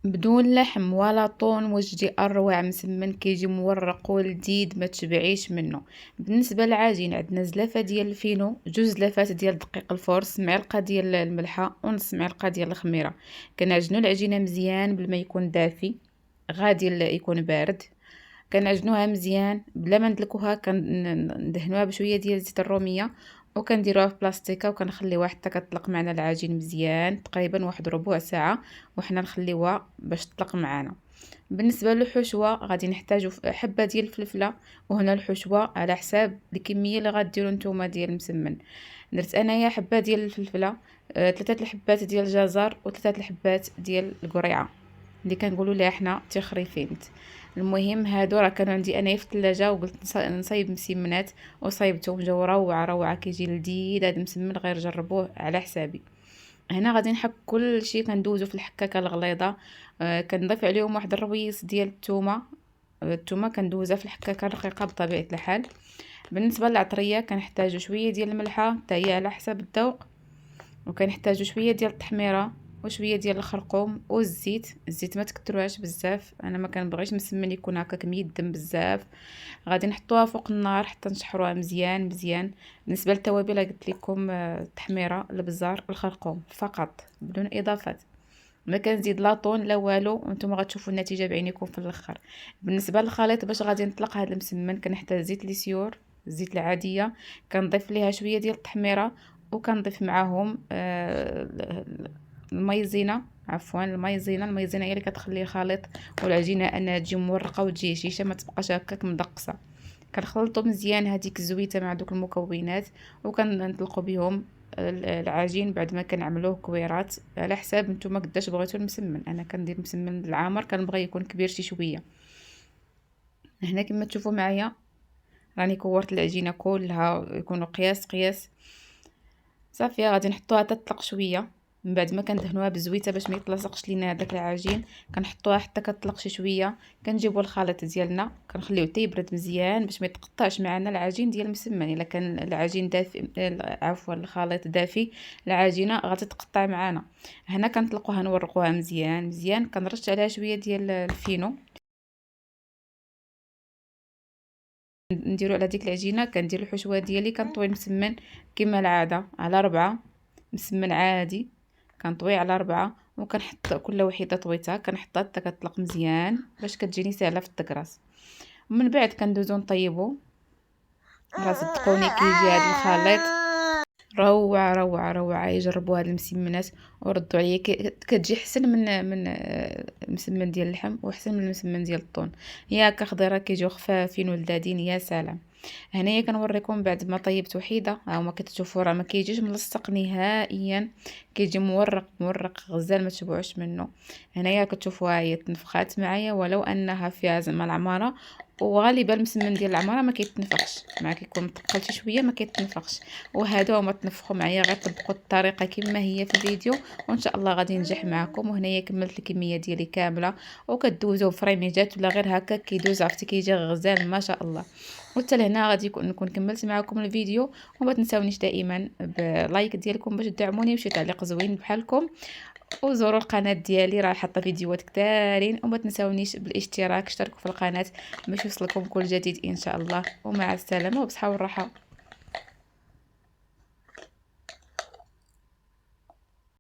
بدون لحم ولا طون، واش يجي اروع مسمن، كيجي مورق ولذيذ ما تشبعيش منه. بالنسبه للعجين، عندنا زلافه ديال الفينو، جوج زلافات ديال دقيق الفورس، معلقه ديال الملحه ونص معلقه ديال الخميره. كنعجنوا العجينه مزيان بالما يكون دافي، غادي يكون بارد. كنعجنوها مزيان بلا ما ندلكوها، كندهنوها بشويه ديال زيت الروميه وكنديروها في بلاستيكه وكنخليوها حتى كتطلق معنا العجين مزيان، تقريبا واحد ربع ساعه وحنا نخليوها باش تطلق معنا. بالنسبه للحشوه غادي نحتاجو حبه ديال الفلفله، وهنا الحشوه على حساب الكميه اللي غديروا نتوما ديال المسمن. درت انايا حبه ديال الفلفله، 3 الحبات ديال الجزر و3 الحبات ديال القريعه اللي كنقولوا ليها حنا تخريفينت. المهم هادو راه كانوا عندي انايا في الثلاجه، وقلت نصايب مسمنات وصايبتهم، جاو روعه روعه، كيجي لذيذ هذا المسمن، غير جربوه على حسابي. هنا غادي نحك كل شيء، كندوزو في الحكاكه الغليظه. كنضيف عليهم واحد الرويس ديال الثومه. الثومه كندوزها في الحكاكه الرقيقه بطبيعه الحال. بالنسبه للعطريه كنحتاجو شويه ديال الملحه حتى هي على حسب الذوق، وكنحتاجو شويه ديال التحميره وشويه ديال الخرقوم والزيت. الزيت ما تكتروهاش بزاف، انا ما كنبغيش مسمن يكون هكاك ميدم بزاف. غادي نحطوها فوق النار حتى نشحروها مزيان مزيان. بالنسبه للتوابل قلت لكم التحميره، البزار، الخرقوم فقط بدون اضافات. ما كنزيد لا طون لا والو، وانتم غتشوفوا النتيجه بعينيكم في الاخر. بالنسبه للخليط باش غادي نطلق هذا المسمن، كنحتاج زيت ليسيور، الزيت العاديه، كنضيف ليها شويه ديال التحميره، وكنضيف معاهم المايزينا. عفوا المايزينا هي اللي كتخلي الخليط والعجينه انها تجي مورقه وتجي هشيشه، ما تبقاش هكاك مدقصه. كنخلطوا مزيان هذيك الزويته مع دوك المكونات، وكنطلقوا بهم العجين بعد ما كنعملوه كويرات على حساب نتوما قداش بغيتوا المسمن. انا كندير مسمن العامر، كنبغي يكون كبير شي شويه. هنا كما تشوفوا معايا راني كورت العجينه كلها يكونوا قياس قياس. صافي غادي نحطوها تطلق شويه، من بعد ما كندهنوها بزويته باش ما يتلصقش لينا هذاك العجين. كنحطوها حتى كتطلق شي شويه، كنجيبوا الخليط ديالنا كنخليوه حتى يبرد مزيان باش ما يتقطعش معنا العجين ديال المسمن. الا كان العجين دافي، عفوا الخليط دافي، العجينه غتتقطع معنا. هنا كنطلقوها نورقوها مزيان مزيان، كنرش عليها شويه ديال الفينو. نديرو على ديك العجينه كندير الحشوه ديالي، كنطوي المسمن كما العاده على 4 مسمن عادي، كنطوي على 4 وكنحط كل وحده طويتها كنحطها حتى كتطلق مزيان باش كتجيني سهله في التكراس. ومن بعد كندوزو نطيبو. راه صدقوني كيجي هذا الخليط روعه روعه روعه. يجربوا هاد المسمنات وردوا عليا، كتجي حسن من المسمن ديال اللحم وحسن من المسمن ديال الطون. هي هكا خضيره كيجيو خفافين ولذاذين يا سلام. هنايا كنوريكم بعد ما طيبت وحيده، ها هما كتشوفوا راه ما كيجيش ملصق نهائيا، كيجي مورق مورق غزال ما تشبعوش منه. هنايا كتشوفوها هي تنفخات معايا، ولو انها فيها زعما العماره، وغالبا المسمن ديال العماره ما كيتنفخش مع كيكون متقل شي شويه ما كيتنفخش. وهذا هما تنفخوا معايا، غير طبقوا الطريقه كما هي في الفيديو وان شاء الله غادي ينجح معكم. وهنايا كملت الكميه ديالي كامله، وكدوزو فريميجات ولا غير هكا كيدوز، عرفتي كيجي غزال ما شاء الله. وحتى لهنا غادي نكون كملت معكم الفيديو. وما تنساونيش دائما بلايك ديالكم باش تدعموني وشي تعليق زوين بحالكم، وزوروا القناه ديالي راه حاطه فيديوهات كثارين. وما تنساونيش بالاشتراك، اشتركوا في القناه باش يوصلكم كل جديد ان شاء الله. ومع السلامه وبصحه والراحه.